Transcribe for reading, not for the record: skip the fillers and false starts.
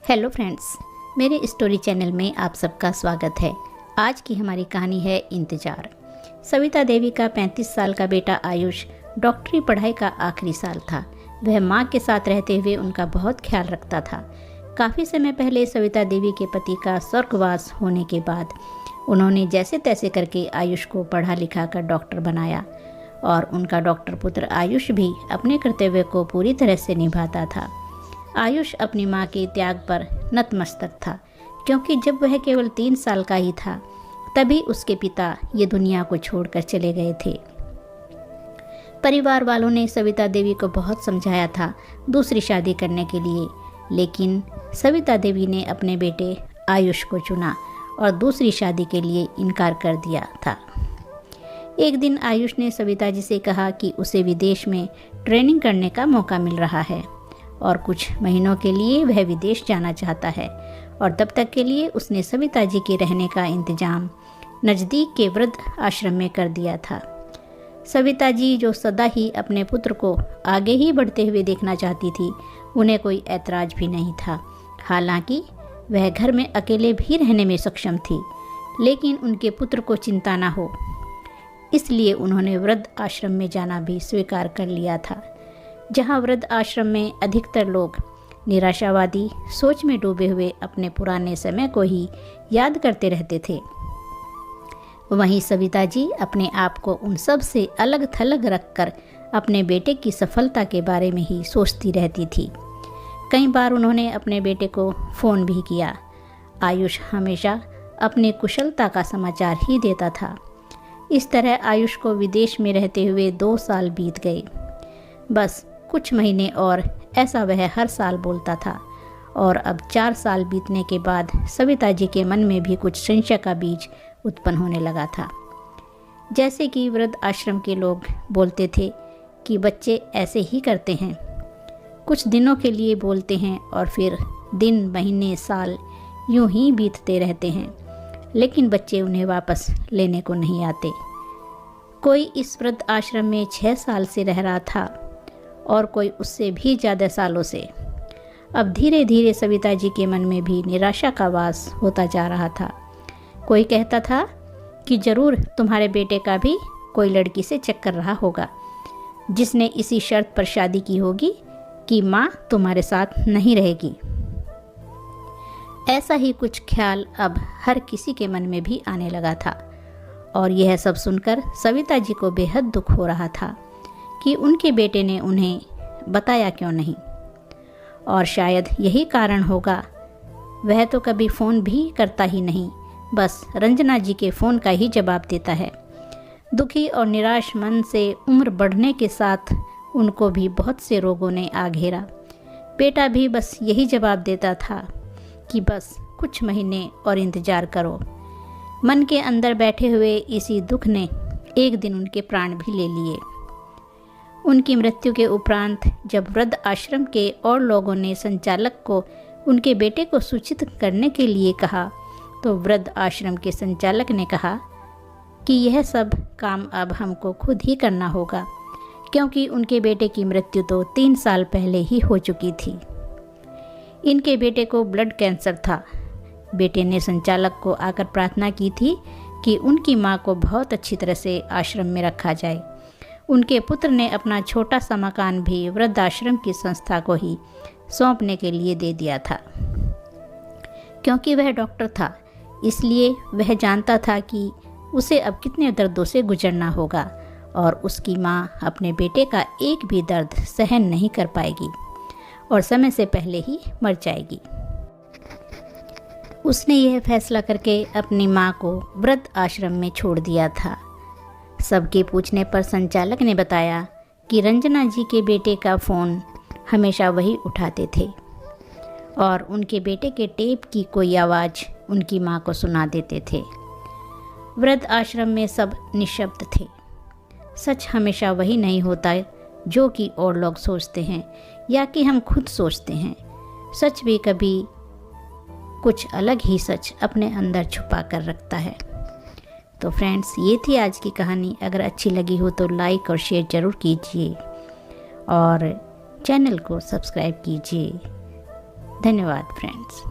Hello friends, मेरे story channel में आप सबका स्वागत है। आज की हमारी कहानी है इंतजार। सविता देवी का 35 साल का बेटा आयुष डॉक्टरी पढ़ाई का आखिरी साल था। वह मां के साथ रहते हुए उनका बहुत ख्याल रखता था। काफ़ी समय पहले सविता देवी के पति का स्वर्गवास होने के बाद उन्होंने जैसे तैसे करके आयुष को पढ़ा लिखा कर डॉक्टर बनाया और उनका डॉक्टर पुत्र आयुष भी अपने कर्तव्य को पूरी तरह से निभाता था। आयुष अपनी मां के त्याग पर नतमस्तक था, क्योंकि जब वह केवल 3 साल का ही था तभी उसके पिता ये दुनिया को छोड़कर चले गए थे। परिवार वालों ने सविता देवी को बहुत समझाया था दूसरी शादी करने के लिए, लेकिन सविता देवी ने अपने बेटे आयुष को चुना और दूसरी शादी के लिए इनकार कर दिया था। एक दिन आयुष ने सविता जी से कहा कि उसे विदेश में ट्रेनिंग करने का मौका मिल रहा है और कुछ महीनों के लिए वह विदेश जाना चाहता है और तब तक के लिए उसने सविता जी के रहने का इंतजाम नज़दीक के वृद्ध आश्रम में कर दिया था। सविता जी, जो सदा ही अपने पुत्र को आगे ही बढ़ते हुए देखना चाहती थी, उन्हें कोई ऐतराज़ भी नहीं था। हालांकि वह घर में अकेले भी रहने में सक्षम थी, लेकिन उनके पुत्र को चिंता न हो, इसलिए उन्होंने वृद्ध आश्रम में जाना भी स्वीकार कर लिया था, जहां वृद्ध आश्रम में अधिकतर लोग निराशावादी सोच में डूबे हुए अपने पुराने समय को ही याद करते रहते थे। वहीं सविता जी अपने आप को उन सब से अलग थलग रखकर अपने बेटे की सफलता के बारे में ही सोचती रहती थी। कई बार उन्होंने अपने बेटे को फ़ोन भी किया। आयुष हमेशा अपनी कुशलता का समाचार ही देता था। इस तरह आयुष को विदेश में रहते हुए 2 साल बीत गए। बस कुछ महीने और ऐसा वह हर साल बोलता था और अब 4 साल बीतने के बाद सविता जी के मन में भी कुछ संशय का बीज उत्पन्न होने लगा था। जैसे कि वृद्ध आश्रम के लोग बोलते थे कि बच्चे ऐसे ही करते हैं, कुछ दिनों के लिए बोलते हैं और फिर दिन महीने साल यूं ही बीतते रहते हैं, लेकिन बच्चे उन्हें वापस लेने को नहीं आते। कोई इस वृद्ध आश्रम में 6 साल से रह रहा था और कोई उससे भी ज़्यादा सालों से। अब धीरे धीरे सविता जी के मन में भी निराशा का वास होता जा रहा था। कोई कहता था कि ज़रूर तुम्हारे बेटे का भी कोई लड़की से चक्कर रहा होगा, जिसने इसी शर्त पर शादी की होगी कि माँ तुम्हारे साथ नहीं रहेगी। ऐसा ही कुछ ख्याल अब हर किसी के मन में भी आने लगा था और यह सब सुनकर सविता जी को बेहद दुख हो रहा था कि उनके बेटे ने उन्हें बताया क्यों नहीं। और शायद यही कारण होगा, वह तो कभी फ़ोन भी करता ही नहीं, बस रंजना जी के फ़ोन का ही जवाब देता है। दुखी और निराश मन से उम्र बढ़ने के साथ उनको भी बहुत से रोगों ने आ घेरा। बेटा भी बस यही जवाब देता था कि बस कुछ महीने और इंतज़ार करो। मन के अंदर बैठे हुए इसी दुख ने एक दिन उनके प्राण भी ले लिए। उनकी मृत्यु के उपरांत जब वृद्ध आश्रम के और लोगों ने संचालक को उनके बेटे को सूचित करने के लिए कहा, तो वृद्ध आश्रम के संचालक ने कहा कि यह सब काम अब हमको खुद ही करना होगा, क्योंकि उनके बेटे की मृत्यु तो 3 साल पहले ही हो चुकी थी। इनके बेटे को ब्लड कैंसर था। बेटे ने संचालक को आकर प्रार्थना की थी कि उनकी मां को बहुत अच्छी तरह से आश्रम में रखा जाए। उनके पुत्र ने अपना छोटा सा मकान भी वृद्धाश्रम की संस्था को ही सौंपने के लिए दे दिया था। क्योंकि वह डॉक्टर था, इसलिए वह जानता था कि उसे अब कितने दर्दों से गुजरना होगा और उसकी मां अपने बेटे का एक भी दर्द सहन नहीं कर पाएगी और समय से पहले ही मर जाएगी। उसने यह फैसला करके अपनी मां को वृद्ध आश्रम में छोड़ दिया था। सबके पूछने पर संचालक ने बताया कि रंजना जी के बेटे का फ़ोन हमेशा वही उठाते थे और उनके बेटे के टेप की कोई आवाज़ उनकी मां को सुना देते थे। वृद्ध आश्रम में सब निशब्द थे। सच हमेशा वही नहीं होता जो कि और लोग सोचते हैं या कि हम खुद सोचते हैं। सच भी कभी कुछ अलग ही सच अपने अंदर छुपा कर रखता है। तो फ्रेंड्स, ये थी आज की कहानी। अगर अच्छी लगी हो तो लाइक और शेयर ज़रूर कीजिए और चैनल को सब्सक्राइब कीजिए। धन्यवाद फ्रेंड्स।